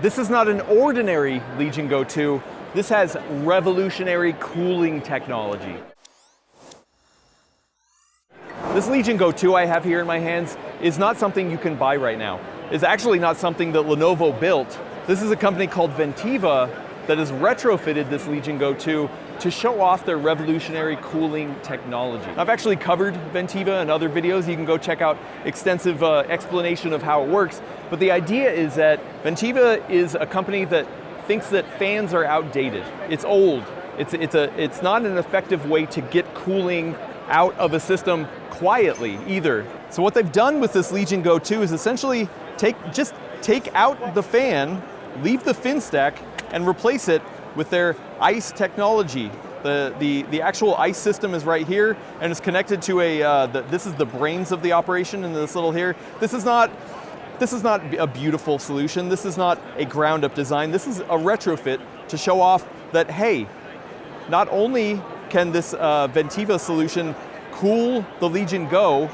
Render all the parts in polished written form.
This is not an ordinary Legion Go 2. This has revolutionary cooling technology. This Legion Go 2 I have here in my hands is not something you can buy right now. It's actually not something that Lenovo built. This is a company called Ventiva that has retrofitted this Legion Go 2 to show off their revolutionary cooling technology. I've actually covered Ventiva in other videos. You can go check out extensive explanation of how it works. But the idea is that Ventiva is a company that thinks that fans are outdated. It's old. It's not an effective way to get cooling out of a system quietly either. So what they've done with this Legion Go 2 is essentially just take out the fan, leave the fin stack, and replace it with their ICE technology. The actual ICE system is right here, and it's connected to this is the brains of the operation in this little here. This is not a beautiful solution. This is not a ground up design. This is a retrofit to show off that, hey, not only can this Ventiva solution cool the Legion Go,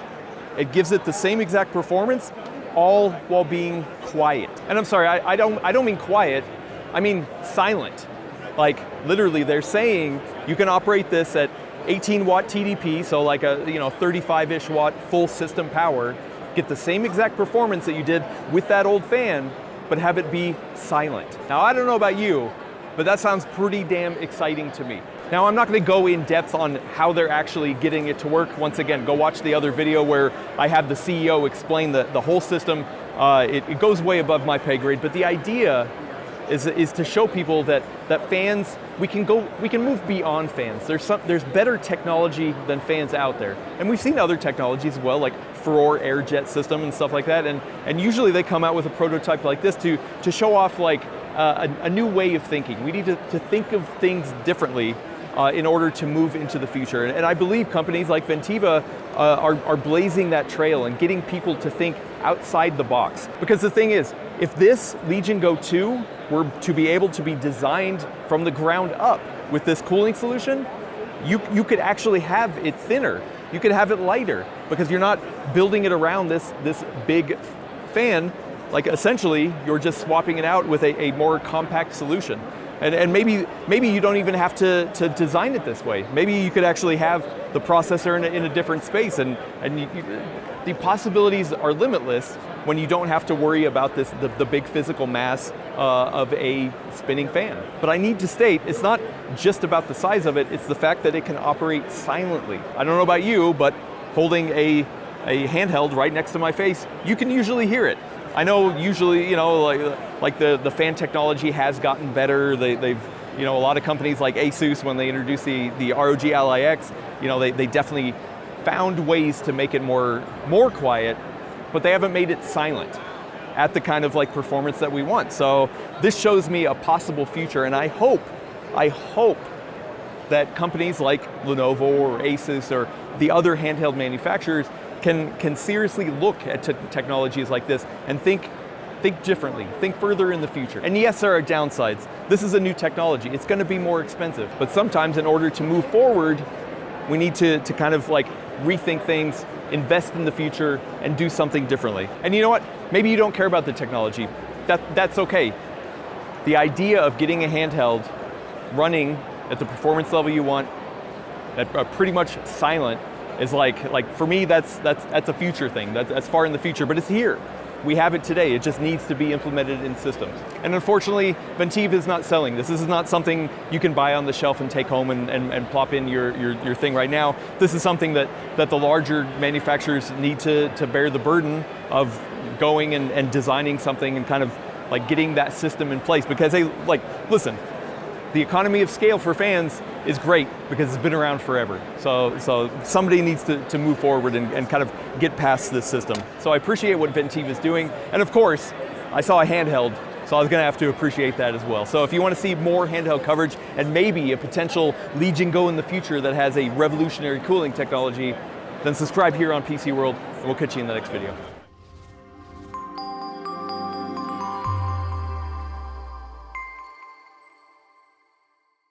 it gives it the same exact performance, all while being quiet. And I'm sorry, I don't mean quiet, I mean silent. Like literally they're saying you can operate this at 18 watt TDP, so like a 35-ish watt full system power, get the same exact performance that you did with that old fan, but have it be silent. Now I don't know about you, but that sounds pretty damn exciting to me. Now I'm not going to go in depth on how they're actually getting it to work. Once again, go watch the other video where I have the CEO explain the whole system. It goes way above my pay grade, but the idea is to show people that fans, we can move beyond fans. There's better technology than fans out there. And we've seen other technologies as well, like Furore air jet system and stuff like that. And usually they come out with a prototype like this to show off like a new way of thinking. We need to think of things differently in order to move into the future. And I believe companies like Ventiva are blazing that trail and getting people to think outside the box. Because the thing is, if this Legion Go 2 were to be able to be designed from the ground up with this cooling solution, you could actually have it thinner. You could have it lighter because you're not building it around this big fan. Like essentially, you're just swapping it out with a more compact solution. And maybe you don't even have to design it this way. Maybe you could actually have the processor in a different space, and the possibilities are limitless when you don't have to worry about the big physical mass of a spinning fan. But I need to state, it's not just about the size of it, it's the fact that it can operate silently. I don't know about you, but holding a handheld right next to my face, you can usually hear it. I know usually, like the fan technology has gotten better. They've a lot of companies like Asus, when they introduced the ROG Ally X, they definitely found ways to make it more quiet, but they haven't made it silent at the kind of like performance that we want. So this shows me a possible future, and I hope that companies like Lenovo or Asus or the other handheld manufacturers can seriously look at technologies like this and think differently, think further in the future. And yes, there are downsides. This is a new technology. It's going to be more expensive. But sometimes in order to move forward, we need to kind of like rethink things, invest in the future, and do something differently. And you know what? Maybe you don't care about the technology. That's okay. The idea of getting a handheld running at the performance level you want, pretty much silent, is like for me, that's a future thing. That's far in the future, but it's here. We have it today. It just needs to be implemented in systems. And unfortunately, Ventiva is not selling this. This is not something you can buy on the shelf and take home and plop in your thing right now. This is something that the larger manufacturers need to bear the burden of going and designing something and kind of like getting that system in place, because listen, the economy of scale for fans is great because it's been around forever. So somebody needs to move forward and kind of get past this system. So I appreciate what Ventiva is doing. And of course, I saw a handheld, so I was gonna have to appreciate that as well. So if you wanna see more handheld coverage and maybe a potential Legion Go in the future that has a revolutionary cooling technology, then subscribe here on PCWorld, and we'll catch you in the next video.